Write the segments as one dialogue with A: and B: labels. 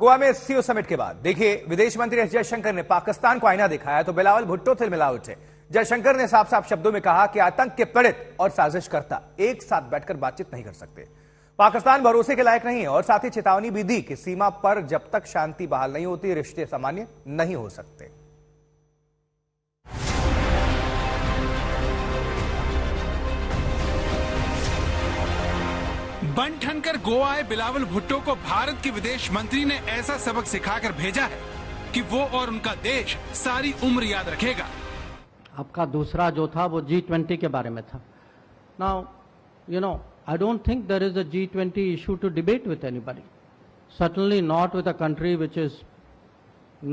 A: गोवा में CO summit के बाद देखिए विदेश मंत्री एस जयशंकर ने पाकिस्तान को आईना दिखाया तो बिलावल भुट्टो तिलमिला उठे। जयशंकर ने साफ साफ शब्दों में कहा कि आतंक के पीड़ित और साजिशकर्ता एक साथ बैठकर बातचीत नहीं कर सकते। पाकिस्तान भरोसे के लायक नहीं है और साथ ही चेतावनी भी दी कि सीमा पर जब तक शांति बहाल नहीं होती रिश्ते सामान्य नहीं हो सकते।
B: बन ठनकर गोवा आए बिलावल भुट्टो को भारत के विदेश मंत्री ने ऐसा सबक सिखाकर भेजा है कि वो और उनका देश सारी उम्र याद रखेगा।
C: आपका दूसरा जो था वो G20 के बारे में था। Now you know I don't think there is a G20 issue to debate with anybody, certainly not with a country which is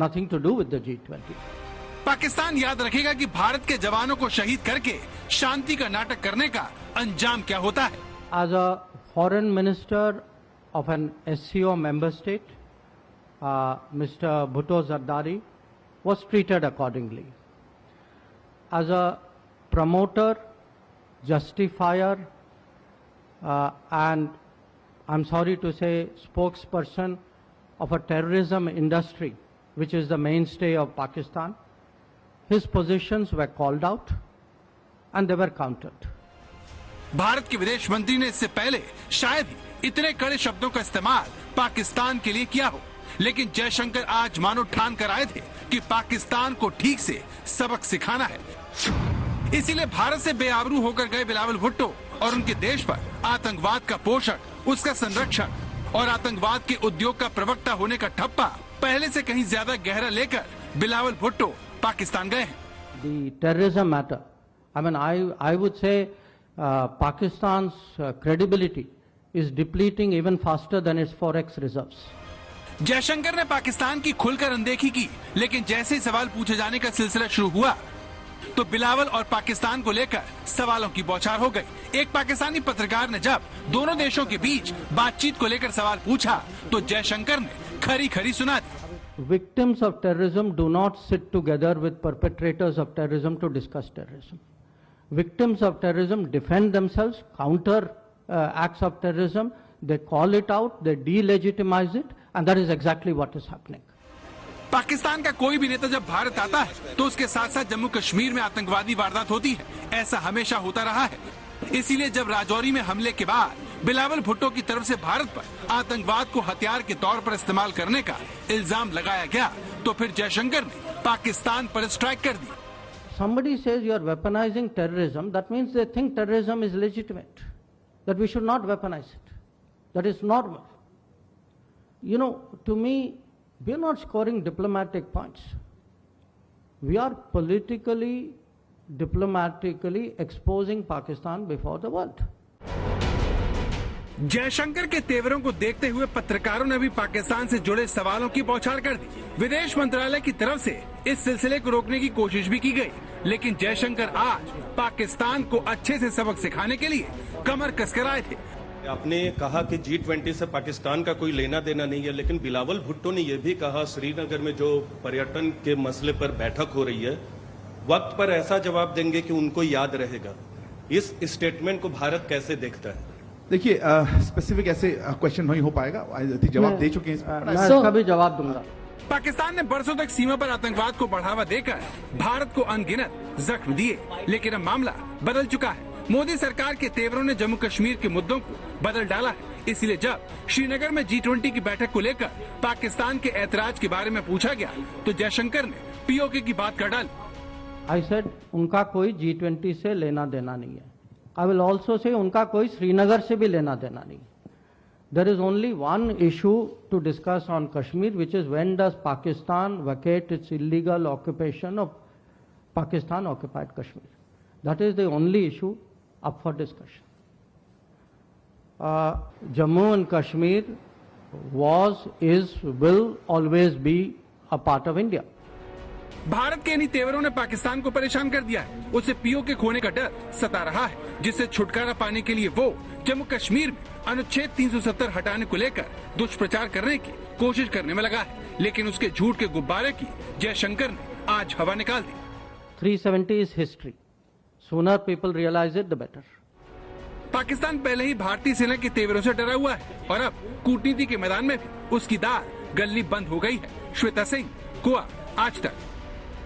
C: nothing to do with the G20।
B: Pakistan याद रखेगा कि भारत के जवानों को शहीद करके शांति का नाटक करने का अंजाम क्या होता है।
C: As a Foreign Minister of an SCO member state, Mr. Bhutto Zardari was treated accordingly. As a promoter, justifier, and I'm sorry to say spokesperson of a terrorism industry, which is the mainstay of Pakistan, his positions were called out and they were countered.
B: Bharat के विदेश मंत्री ने इससे पहले शायद ही इतने कड़े शब्दों का इस्तेमाल पाकिस्तान के लिए किया हो, लेकिन जयशंकर आज मानो ठान कर आए थे कि पाकिस्तान को ठीक से सबक सिखाना है। इसीलिए भारत से बेआबरू होकर गए बिलावल भुट्टो और उनके देश पर आतंकवाद का पोषण, उसका संरक्षण और आतंकवाद के उद्योग का प्रवक्ता होने का ठप्पा पहले से कहीं ज्यादा गहरा लेकर बिलावल भुट्टो पाकिस्तान गए हैं।
C: The terrorism matter, I mean, I would say Pakistan's credibility is depleting even faster than its forex reserves.
B: Jaishankar ने पाकिस्तान की खुलकर अनदेखी की, लेकिन जैसे ही सवाल पूछे जाने का सिलसिला शुरू हुआ तो बिलावल और पाकिस्तान को लेकर सवालों की बौछार हो गई। एक पाकिस्तानी पत्रकार ने जब दोनों देशों के बीच बातचीत को लेकर सवाल पूछा तो जयशंकर ने खरी खरी सुना दी।
C: Victims of terrorism do not sit together with perpetrators of terrorism to discuss terrorism. Victims of terrorism defend themselves, counter acts of terrorism, they call it out, they delegitimize it, and that is exactly what is happening.
B: Pakistan का कोई भी नेता जब भारत आता है तो उसके साथ साथ जम्मू कश्मीर में आतंकवादी वारदात होती है, ऐसा हमेशा होता रहा है। इसीलिए जब राजौरी में हमले के बाद बिलावल भुट्टो की तरफ से भारत पर आतंकवाद को हथियार के तौर पर इस्तेमाल करने का इल्जाम लगाया गया तो फिर जयशंकर ने पाकिस्तान पर स्ट्राइक कर दी।
C: Somebody says you are weaponizing terrorism, that means they think terrorism is legitimate, that we should not weaponize it, that is normal. You know, to me, we are not scoring diplomatic points. We are politically, diplomatically exposing Pakistan before the world.
B: Jaishankar के तेवरों को देखते हुए पत्रकारों ने भी पाकिस्तान से जुड़े सवालों की बौछार कर दी। विदेश मंत्रालय की तरफ से इस सिलसिले को रोकने की कोशिश भी की गई, लेकिन जयशंकर आज पाकिस्तान को अच्छे से सबक सिखाने के लिए कमर कसकर आए थे।
D: आपने कहा कि G20 से पाकिस्तान का कोई लेना देना नहीं है, लेकिन बिलावल भुट्टो ने यह भी कहा श्रीनगर में जो पर्यटन के मसले पर बैठक हो रही है वक्त पर ऐसा जवाब देंगे कि उनको याद रहेगा। इस स्टेटमेंट को भारत कैसे देखता है?
E: देखिए स्पेसिफिक ऐसे क्वेश्चन नहीं हो पाएगा, जवाब दे चुके हैं।
C: मैं इसका भी जवाब दूंगा।
B: पाकिस्तान ने बरसों तक सीमा पर आतंकवाद को बढ़ावा देकर भारत को अनगिनत जख्म दिए, लेकिन अब मामला बदल चुका है। मोदी सरकार के तेवरों ने जम्मू कश्मीर के मुद्दों को बदल डाला है। इसीलिए जब श्रीनगर में G20 की बैठक को लेकर पाकिस्तान के ऐतराज के बारे में पूछा गया तो जयशंकर ने पीओके की बात कर डाली।
C: आई सेड उनका कोई G20 से लेना देना नहीं है। आई विल ऑल्सो से उनका कोई श्रीनगर से भी लेना देना नहीं। There is only one issue to discuss on Kashmir, which is when does Pakistan vacate its illegal occupation of Pakistan occupied Kashmir. That is the only issue up for discussion. Jammu and Kashmir was, is, will always be a part of India.
B: Bharat के इन्हीं तेवरों ने पाकिस्तान को परेशान कर दिया है। उसे PoK खोने का डर सता रहा है, जिससे छुटकारा पाने के लिए वो जम्मू कश्मीर में अनुच्छेद 370 हटाने को लेकर दुष्प्रचार करने की कोशिश करने में लगा है, लेकिन उसके झूठ के गुब्बारे की जयशंकर ने आज हवा निकाल दी।
C: 370 is history. Sooner people realize it, the better.
B: Pakistan पहले ही भारतीय सेना के तेवरों से डरा हुआ है और अब कूटनीति के मैदान में भी उसकी दाल गलनी बंद हो गई है। श्वेता सिंह, गोवा, आज तक।